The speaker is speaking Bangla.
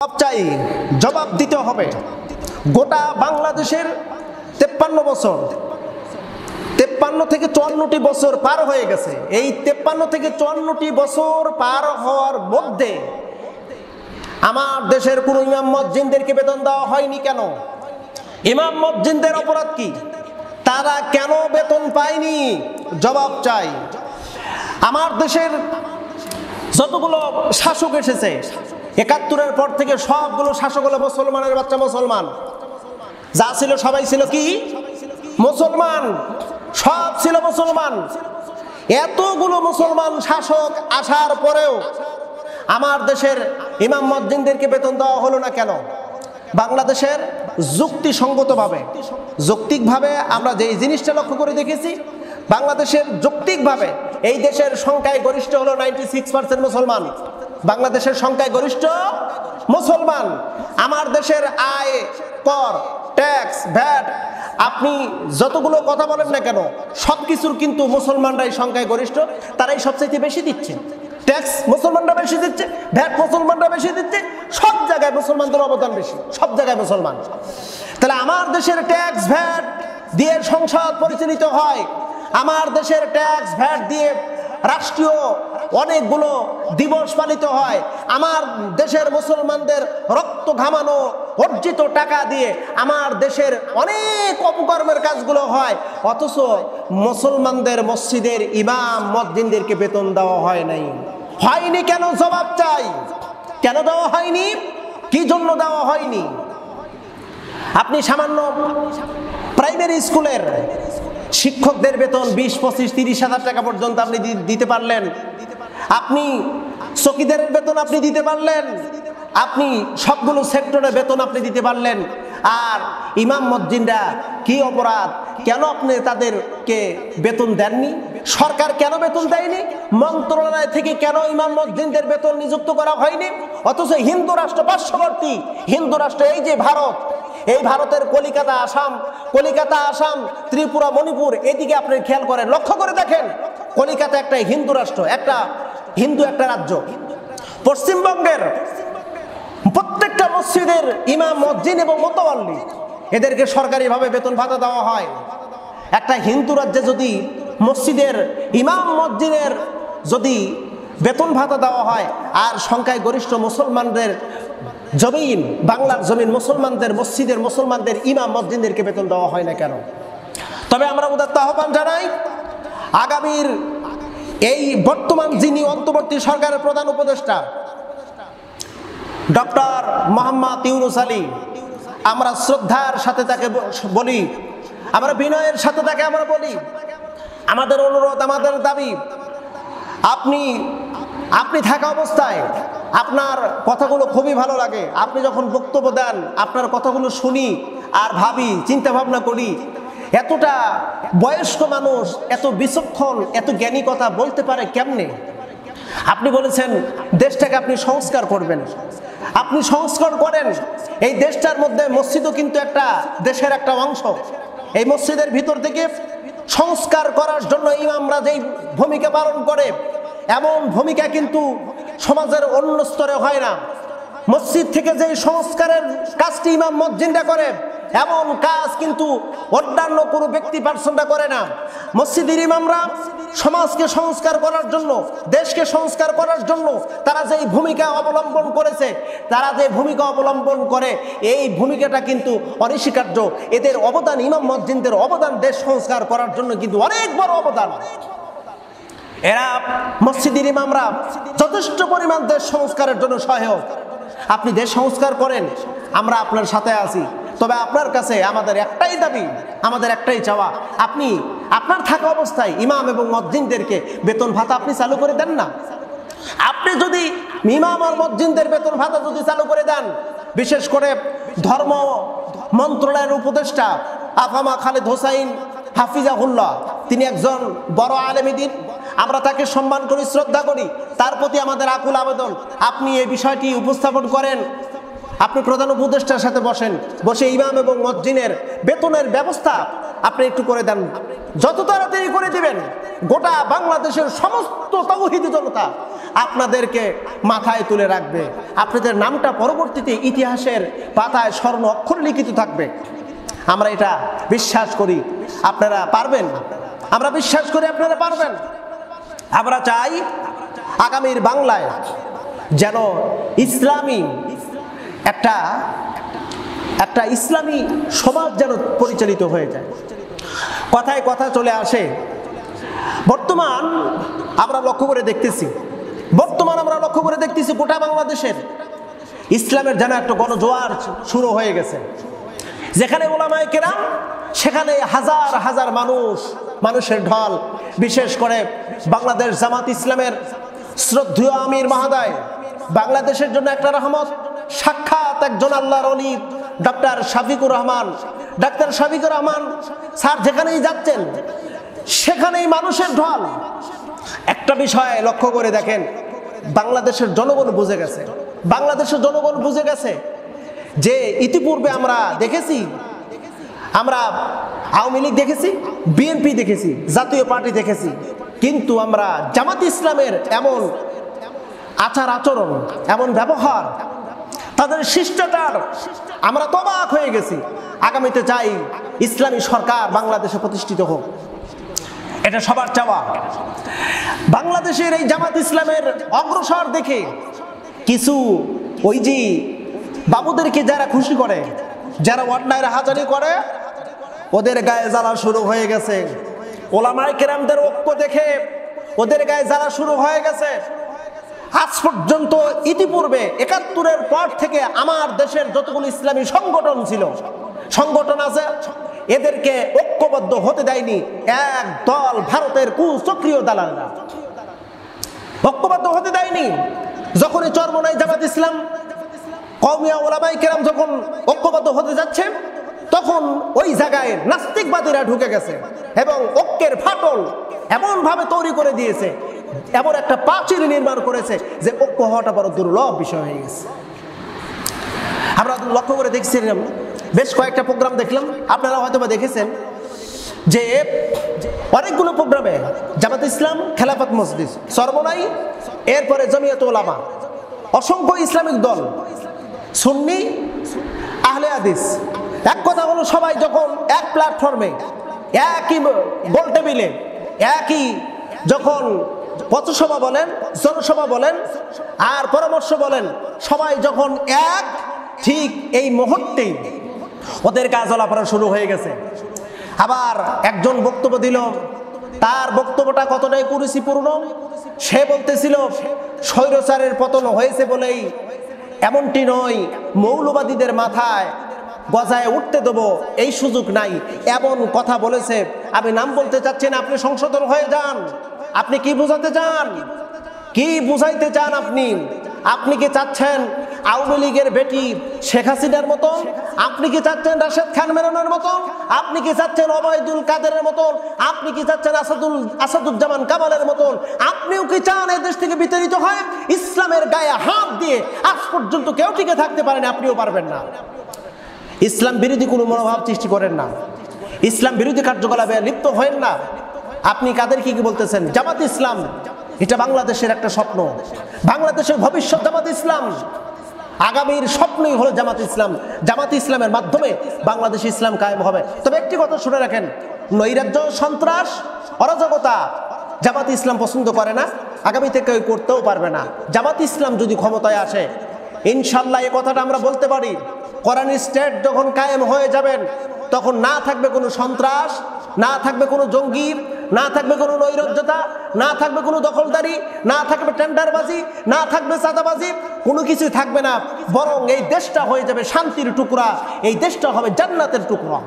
জবাব চাই, জবাব দিতে হবে। গোটা বাংলাদেশের 53 বছর, 53 থেকে 54টি বছর পার হয়ে গেছে। এই 53 থেকে 54টি বছর পার হওয়ার মধ্যে আমার দেশের কোন ইমাম মুয়াজ্জিনদেরকে বেতন দেওয়া হয়নি কেন? ইমাম মুয়াজ্জিনদের অপরাধ কি? তারা কেন বেতন পায়নি? জবাব চাই। আমার দেশের যতগুলো শাসক এসেছে ৭১-এর পর থেকে সবগুলো শাসক হলো মুসলমানের বাচ্চা মুসলমান। যা ছিল সবাই ছিল কি? মুসলমান। সব ছিল মুসলমান। এতগুলো মুসলমান শাসক আসার পরেও আমার দেশের ইমাম মুয়াজ্জিনদেরকে বেতন দেওয়া হলো না কেন? বাংলাদেশের যুক্তিসঙ্গতভাবে, যৌক্তিকভাবে আমরা যে জিনিসটা লক্ষ্য করে দেখেছি, বাংলাদেশের যৌক্তিকভাবে এই দেশের সংখ্যায় গরিষ্ঠ হলো 96% মুসলমান। বাংলাদেশের সংখ্যায় গরিষ্ঠ মুসলমান। আমার দেশের আয়, কর, ট্যাক্স, ভ্যাট, আপনি যতগুলো কথা বলেন না কেন, সবকিছুর কিন্তু মুসলমানরাই সংখ্যায় গরিষ্ঠ। তারাই সবচেয়ে বেশি দিচ্ছে। ট্যাক্স মুসলমানরা বেশি দিচ্ছে, ভ্যাট মুসলমানরা বেশি দিচ্ছে, সব জায়গায় মুসলমানদের অবদান বেশি, সব জায়গায় মুসলমান। তাহলে আমার দেশের ট্যাক্স ভ্যাট দিয়ে সংসদ পরিচালিত হয়, আমার দেশের ট্যাক্স ভ্যাট দিয়ে রাষ্ট্রীয় অনেকগুলো দিবস পালিত হয়, আমার দেশের মুসলমানদের রক্ত ঘামানো অর্জিত টাকা দিয়ে আমার দেশের অনেক অপকর্মের কাজগুলো হয়, অথচ মুসলমানদের মসজিদের ইমাম মুয়াজ্জিনদেরকে বেতন দেওয়া হয় নাই। হয়নি কেন? জবাব চাই। কেন দেওয়া হয়নি? কি জন্য দেওয়া হয়নি? আপনি সামান্য প্রাইমারি স্কুলের শিক্ষকদের বেতন 20, 25, 30 হাজার টাকা পর্যন্ত আপনি দিতে পারলেন। আপনি চকিদারের বেতন আপনি দিতে পারলেন। আপনি সবগুলো সেক্টরের বেতন আপনি দিতে পারলেন। আর ইমাম মুয়াজ্জিনরা কি অপরাধ? কেন আপনি তাদেরকে বেতন দেননি? সরকার কেন বেতন দেয়নি? মন্ত্রণালয় থেকে কেন ইমাম মুয়াজ্জিনদের বেতন নিযুক্ত করা হয়নি? অথচ হিন্দু রাষ্ট্র, পার্শ্ববর্তী হিন্দু রাষ্ট্র এই যে ভারত, এই ভারতের কলিকাতা, আসাম, ত্রিপুরা, মণিপুর, এদিকে আপনি খেয়াল করেন, লক্ষ্য করে দেখেন, কলিকাতা একটা হিন্দু রাষ্ট্র, একটা রাজ্য। পশ্চিমবঙ্গের প্রত্যেকটা মসজিদের ইমাম, মুয়াজ্জিন এবং মোতাওয়াল্লি এদেরকে সরকারিভাবে বেতন ভাতা দেওয়া হয়। একটা হিন্দু রাজ্যে যদি মসজিদের ইমাম, মুয়াজ্জিনের যদি বেতন ভাতা দেওয়া হয়, আর সংখ্যায় গরিষ্ঠ মুসলমানদের জমিন, বাংলার জমিন, মুসলমানদের মসজিদের, মুসলমানদের ইমাম মুয়াজ্জিনদেরকে বেতন দেওয়া হয় না কেন? তবে আমরা উদাত্ত আহ্বান জানাই, আগামীর এই বর্তমান যিনি অন্তর্বর্তী সরকারের প্রধান উপদেষ্টা ডক্টর মোহাম্মদ ইউনূস আলী, আমরা শ্রদ্ধার সাথে তাকে বলি, আমরা বিনয়ের সাথে তাকে আমরা বলি, আমাদের অনুরোধ, আমাদের দাবি, আপনি থাকা অবস্থায় আপনার কথাগুলো খুবই ভালো লাগে। আপনি যখন বক্তব্য দেন, আপনার কথাগুলো শুনি আর ভাবি, চিন্তা ভাবনা করি, এতটা বয়স্ক মানুষ এত বিচক্ষণ, এত জ্ঞানী কথা বলতে পারে কেমনে? আপনি বলেছেন দেশটাকে আপনি সংস্কার করবেন। আপনি সংস্কার করেন। এই দেশটার মধ্যে মসজিদও কিন্তু একটা দেশের একটা অংশ। এই মসজিদের ভিতর থেকে সংস্কার করার জন্য ইমামরা যেই ভূমিকা পালন করে, এমন ভূমিকা কিন্তু সমাজের অন্য স্তরে হয় না। মসজিদ থেকে যে সংস্কারের কাজটি ইমাম মুয়াজ্জিনরা করে, এমন কাজ কিন্তু অন্যান্য কোনো ব্যক্তি পার্সনরা করে না। মসজিদের ইমামরা সমাজকে সংস্কার করার জন্য, দেশকে সংস্কার করার জন্য তারা যে ভূমিকা অবলম্বন করেছে, তারা যে ভূমিকা অবলম্বন করে, এই ভূমিকাটা কিন্তু অনস্বীকার্য। এদের অবদান, ইমাম মুয়াজ্জিনদের অবদান দেশ সংস্কার করার জন্য কিন্তু অনেক বড় অবদান। এরা মসজিদের ইমামরা যথেষ্ট পরিমাণ দেশ সংস্কারের জন্য সহায়ক। আপনি দেশ সংস্কার করেন, আমরা আপনার সাথে আছি। তবে আপনার কাছে আমাদের একটাই দাবি, আমাদের একটাই চাওয়া, আপনি আপনার থাকা অবস্থায় ইমাম এবং মুয়াজ্জিনদেরকে বেতন ভাতা আপনি চালু করে দেন না। আপনি যদি ইমাম আর মুয়াজ্জিনদের বেতন ভাতা যদি চালু করে দেন, বিশেষ করে ধর্ম মন্ত্রণালয়ের উপদেষ্টা আফামা খালেদ হোসাইন হাফিজাহুল্লাহ, তিনি একজন বড় আলেম দ্বীন, আমরা তাকে সম্মান করি, শ্রদ্ধা করি, তার প্রতি আমাদের আকুল আবেদন, আপনি এই বিষয়টি উপস্থাপন করেন। আপনি প্রধান উপদেষ্টার সাথে বসে ইমাম এবং মুয়াজ্জিনের বেতনের ব্যবস্থা আপনি একটু করে দেন। যত তাড়াতাড়ি করে দিবেন, গোটা বাংলাদেশের সমস্ত তাওহীদি জনতা আপনাদেরকে মাথায় তুলে রাখবে। আপনাদের নামটা পরবর্তীতে ইতিহাসের পাতায় স্বর্ণ অক্ষরে লিখিত থাকবে। আমরা এটা বিশ্বাস করি আপনারা পারবেন, আমরা বিশ্বাস করি আপনারা পারবেন। আমরা চাই আগামীর বাংলায় যেন ইসলামী একটা ইসলামী সমাজ যেন পরিচালিত হয়ে যায়। কথায় কথা চলে আসে, বর্তমান আমরা লক্ষ্য করে দেখতেছি গোটা বাংলাদেশের ইসলামের যেন একটা গণজোয়ার শুরু হয়ে গেছে। যেখানে উলামায়ে কেরাম, সেখানে হাজার হাজার মানুষের ঢল। বিশেষ করে বাংলাদেশ জামাত ইসলামের শ্রদ্ধেয় আমির মহোদয়, বাংলাদেশের জন্য একটা রহমত, সাক্ষাৎ একজন আল্লাহর ওলি ডক্টর শফিকুর রহমান স্যার যেখানেই যাচ্ছেন সেখানেই মানুষের ঢল। একটা বিষয় লক্ষ্য করে দেখেন, বাংলাদেশের জনগণ বুঝে গেছে যে ইতিপূর্বে আমরা দেখেছি, আমরা আওয়ামী লীগ দেখেছি, বিএনপি দেখেছি, জাতীয় পার্টি দেখেছি, কিন্তু আমরা জামাত ইসলামের এমন আচার আচরণ, এমন ব্যবহার, তাদের শিষ্টাচার, আমরা তো অবাক হয়ে গেছি। আগামীতে চাই ইসলামী সরকার বাংলাদেশে প্রতিষ্ঠিত হোক, এটা সবার চাওয়া। বাংলাদেশের এই জামাত ইসলামের অগ্রসর দেখে কিছু ওই যে বাবুদেরকে যারা খুশি করে, যারা অন্যায়ের হাজারি করে, ওদের গায়ে জ্বালা শুরু হয়ে গেছে। ওলামায়ে কেরামদের ঐক্য দেখে ওদের গায়ে জ্বালা শুরু হয়ে গেছে। আজ পর্যন্ত ইতিপূর্বে ৭১-এর পর থেকে আমার দেশের যতগুলো ইসলামী সংগঠন আছে, এদেরকে ঐক্যবদ্ধ হতে দেয়নি এক দল ভারতের কুচক্রীয় দালালরা, ঐক্যবদ্ধ হতে দেয়নি। যখনই চরমোনাই জামাত ইসলাম, কওমিয়া ওলামায়ে কেরাম যখন ঐক্যবদ্ধ হতে যাচ্ছে, তখন ওই জায়গায় নাস্তিকবাদীরা ঢুকে গেছে এবং ঐক্যের ফাটল এমন ভাবে তৈরি করে দিয়েছে, এমন একটা প্রাচীর নির্মাণ করেছে যে ঐক্য হওয়াটা বড় দুর্লভ বিষয় হয়ে গেছে। আমরা লক্ষ্য করে দেখছিলাম, বেশ কয়েকটা প্রোগ্রাম দেখলাম, আপনারা হয়তো বা দেখেছেন যে অনেকগুলো প্রোগ্রামে জামাত ইসলাম, খেলাফত মজলিস, চরমোনাই, এরপরে জমিয়ত উলামা, অসংখ্য ইসলামিক দল, সুন্নি, আহলে হাদিস, এক কথা হলো সবাই যখন এক প্ল্যাটফর্মে, একই গোল টেবিলে, একই যখন পথসভা বলেন, জনসভা বলেন আর পরামর্শ বলেন, সবাই যখন এক, ঠিক এই মুহূর্তেই ওদের কাজ চলাফেরা শুরু হয়ে গেছে। আবার একজন বক্তব্য দিল, তার বক্তব্যটা কতটাই কুরুচিপূর্ণ। সে বলতেছিল স্বৈরাচারের পতন হয়েছে বলেই, এমনটি নয়, মৌলবাদীদের মাথায় গজায় উঠতে দেবো এই সুযোগ নাই, এমন কথা বলেছে। আমি নাম বলতে চাচ্ছি না, আপনি সংশোধন হয়ে যান। আপনি কি বোঝাতে চান, কি বুঝাইতে চান? আপনি কি চাচ্ছেন আওয়ামী লীগের বেটি শেখ হাসিনার মতন? আপনি কি চাচ্ছেন রাশেদ খান মেননের মতন? আপনি কি চাচ্ছেন ওবায়দুল কাদেরের মতন? আপনি কি চাচ্ছেন আসাদুজ্জামান কামালের মতন? আপনিও কি চান এই দেশ থেকে বিতাড়িত হয়? ইসলামের গায়ে হাত দিয়ে আজ পর্যন্ত কেউ টিকে থাকতে পারেন, আপনিও পারবেন না। ইসলাম বিরোধী কোনো মনোভাব সৃষ্টি করেন না, ইসলাম বিরোধী কার্যকলাপে লিপ্ত হয়েন না। আপনি কাদেরকে কি বলতেছেন? জামাত ইসলাম এটা বাংলাদেশের একটা স্বপ্ন, বাংলাদেশের ভবিষ্যৎ জামাত ইসলাম, আগামীর স্বপ্নই হলো জামাত ইসলাম। জামাত ইসলামের মাধ্যমে বাংলাদেশে ইসলাম কায়েম হবে। তবে একটি কথা শুনে রাখেন, নৈরাজ্য, সন্ত্রাস, অরাজকতা জামাত ইসলাম পছন্দ করে না, আগামীতে কেউ করতেও পারবে না। জামাত ইসলাম যদি ক্ষমতায় আসে, ইনশাল্লাহ এই কথাটা আমরা বলতে পারি, কোরআনী স্টেট যখন কায়েম হয়ে যাবেন, তখন না থাকবে কোনো সন্ত্রাস, না থাকবে কোনো জঙ্গি, না থাকবে কোনো নৈরাজ্যতা, না থাকবে কোনো দখলদারি, না থাকবে টেন্ডারবাজি, না থাকবে চাঁদাবাজি, কোনো কিছু থাকবে না। বরং এই দেশটা হয়ে যাবে শান্তির টুকরা, এই দেশটা হবে জান্নাতের টুকরা।